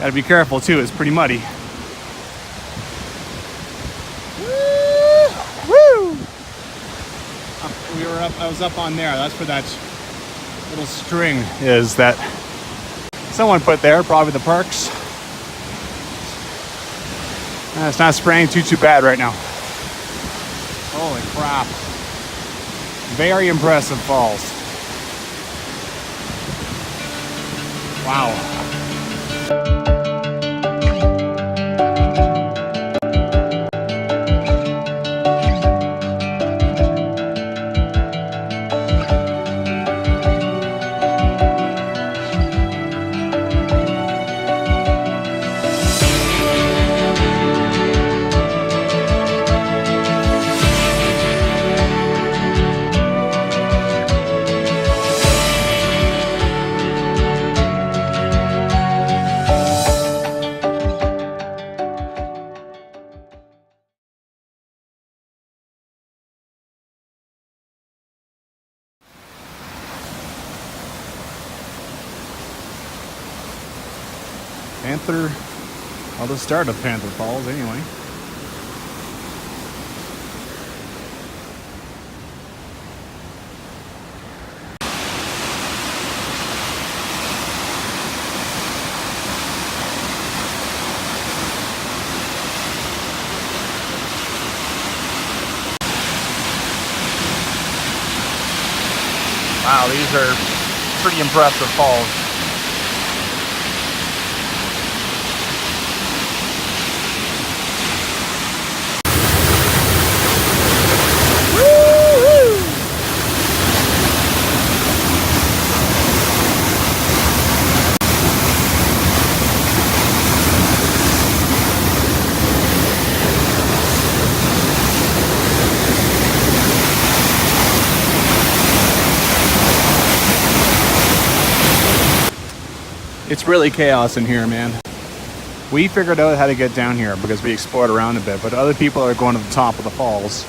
Gotta be careful too, it's pretty muddy. Woo! I was up on there. That's where that little string is that someone put there, probably the parks. It's not spraying too bad right now. Holy crap. Very impressive falls. Wow. Panther, well, the start of Panther Falls anyway. Wow, these are pretty impressive falls. It's really chaos in here, man. We figured out how to get down here because we explored around a bit, but other people are going to the top of the falls.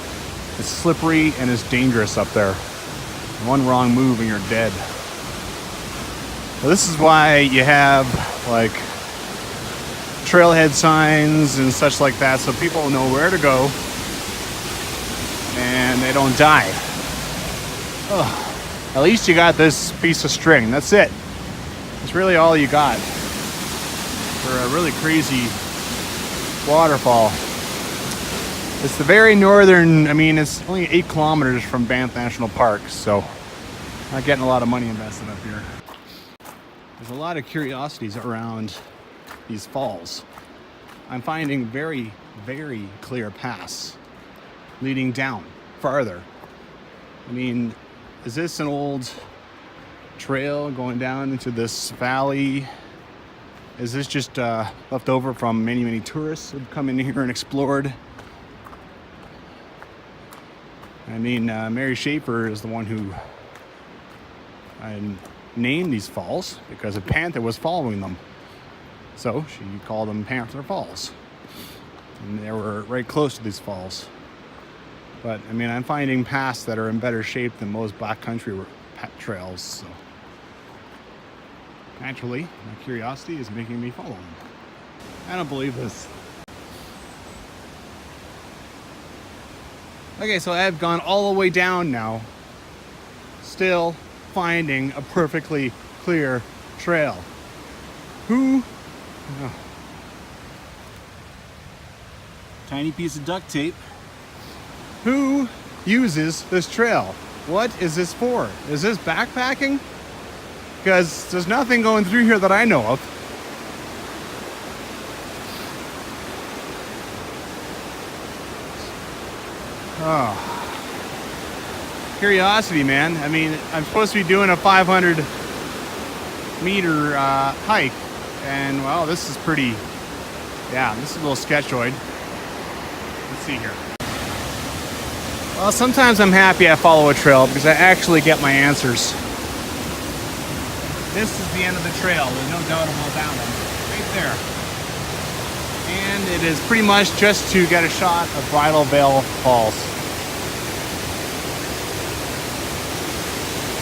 It's slippery and it's dangerous up there. One wrong move and you're dead. So this is why you have like trailhead signs and such like that, so people know where to go and they don't die. Ugh. At least you got this piece of string. That's it. It's really all you got for a really crazy waterfall. It's the very northern, I mean, it's only 8 kilometers from Banff National Park, so not getting a lot of money invested up here. There's a lot of curiosities around these falls. I'm finding very, very clear paths leading down farther. I mean, is this an old trail going down into this valley? Is this just left over from many tourists who've come in here and explored? I mean, Mary Schaefer is the one who named these falls because a panther was following them, so she called them Panther Falls, and they were right close to these falls. But I mean, I'm finding paths that are in better shape than most backcountry trails, so naturally, my curiosity is making me follow them. I don't believe this. Okay, so I've gone all the way down now, still finding a perfectly clear trail. Who? Oh. Tiny piece of duct tape. Who uses this trail? What is this for? Is this backpacking? Because there's nothing going through here that I know of. Oh. Curiosity, man. I mean, I'm supposed to be doing a 500 meter hike, and well, this is pretty, yeah, this is a little sketchoid. Let's see here. Well, sometimes I'm happy I follow a trail because I actually get my answers. This is the end of the trail, there's no doubt about that one, right there. And it is pretty much just to get a shot of Bridal Veil Falls.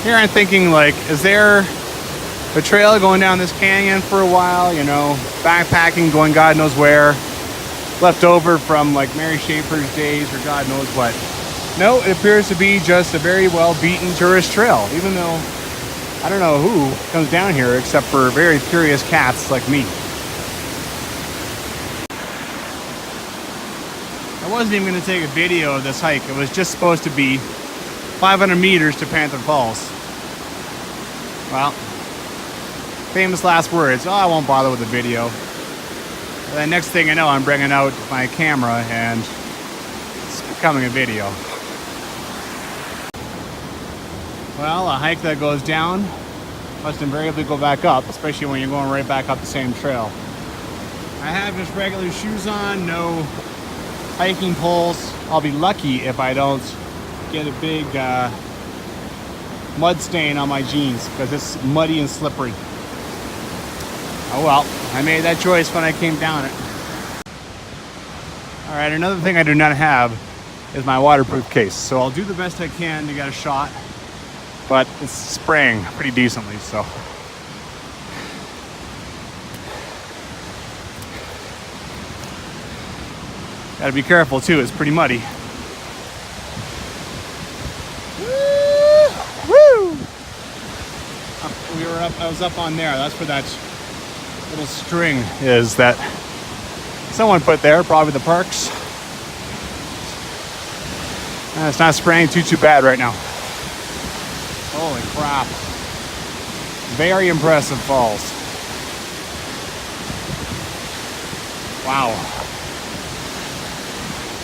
Here I'm thinking, like, is there the trail going down this canyon for a while, you know, backpacking, going God knows where, left over from like Mary Schaefer's days or God knows what. No, it appears to be just a very well-beaten tourist trail, even though I don't know who comes down here except for very curious cats like me. I wasn't even going to take a video of this hike. It was just supposed to be 500 meters to Panther Falls. Well, famous last words. Oh, I won't bother with the video. And then next thing I know, I'm bringing out my camera and it's becoming a video. Well, a hike that goes down must invariably go back up, especially when you're going right back up the same trail. I have just regular shoes on, no hiking poles. I'll be lucky if I don't get a big mud stain on my jeans because it's muddy and slippery. Oh well, I made that choice when I came down it. All right, another thing I do not have is my waterproof case. So I'll do the best I can to get a shot, but it's spraying pretty decently, so. Gotta be careful too, it's pretty muddy. Woo! I was up on there, that's where that little string is that someone put there, probably the parks. And it's not spraying too bad right now. Holy crap. Very impressive falls. Wow.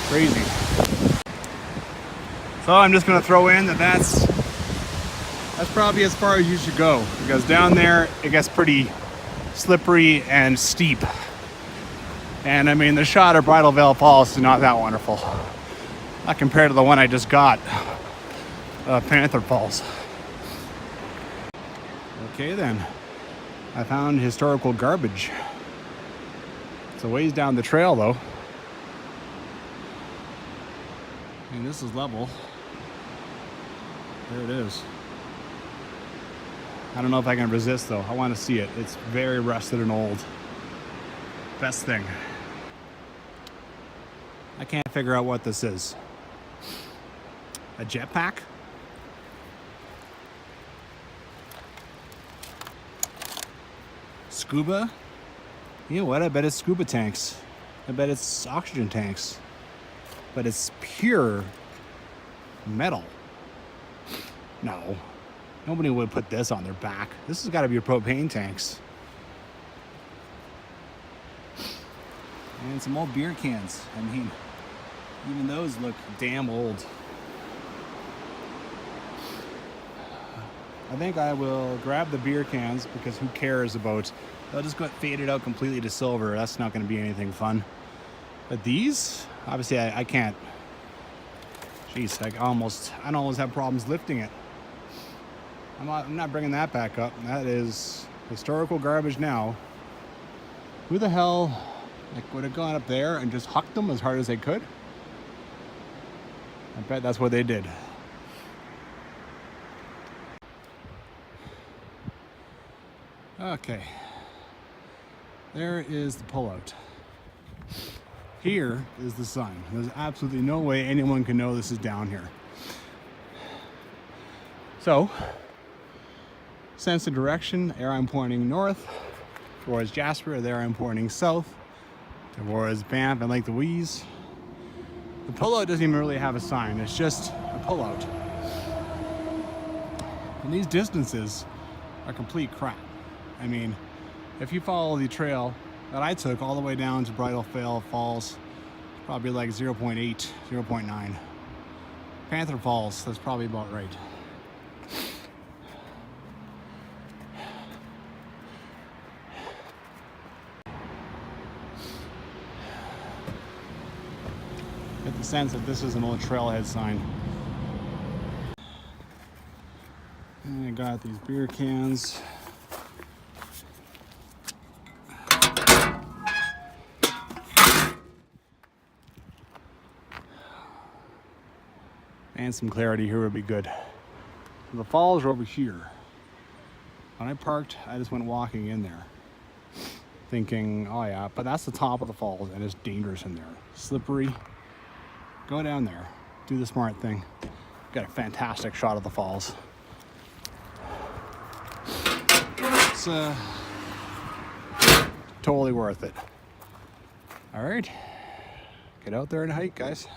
Crazy. So I'm just going to throw in that that's probably as far as you should go, because down there it gets pretty slippery and steep. And I mean, the shot of Bridal Veil Falls is not that wonderful. Not compared to the one I just got, Panther Falls. Okay then, I found historical garbage. It's a ways down the trail though. And this is level. There it is. I don't know if I can resist though. I want to see it. It's very rusted and old. Best thing. I can't figure out what this is. A jetpack? Scuba? You know what? I bet it's scuba tanks. I bet it's oxygen tanks. But it's pure metal. No. Nobody would put this on their back. This has got to be propane tanks. And some old beer cans. I mean, even those look damn old. I think I will grab the beer cans because who cares about... They'll just get faded out completely to silver. That's not going to be anything fun. But these... Obviously, I can't. Jeez, I almost have problems lifting it. I'm not bringing that back up. That is historical garbage now. Who the hell would have gone up there and just hucked them as hard as they could? I bet that's what they did. Okay. There is the pullout. Here is the sun. There's absolutely no way anyone can know this is down here. So, sense of direction. There I'm pointing north towards Jasper. There I'm pointing south towards Banff and Lake Louise. The pullout doesn't even really have a sign. It's just a pullout. And these distances are complete crap. I mean, if you follow the trail that I took all the way down to Bridal Veil Falls, probably like 0.8, 0.9. Panther Falls, that's probably about right. Get the sense that this is an old trailhead sign. And I got these beer cans. And some clarity here would be good. So the falls are over here. When I parked, I just went walking in there, thinking, oh yeah, but that's the top of the falls and it's dangerous in there. Slippery. Go down there, do the smart thing. Got a fantastic shot of the falls. It's totally worth it. All right, get out there and hike, guys.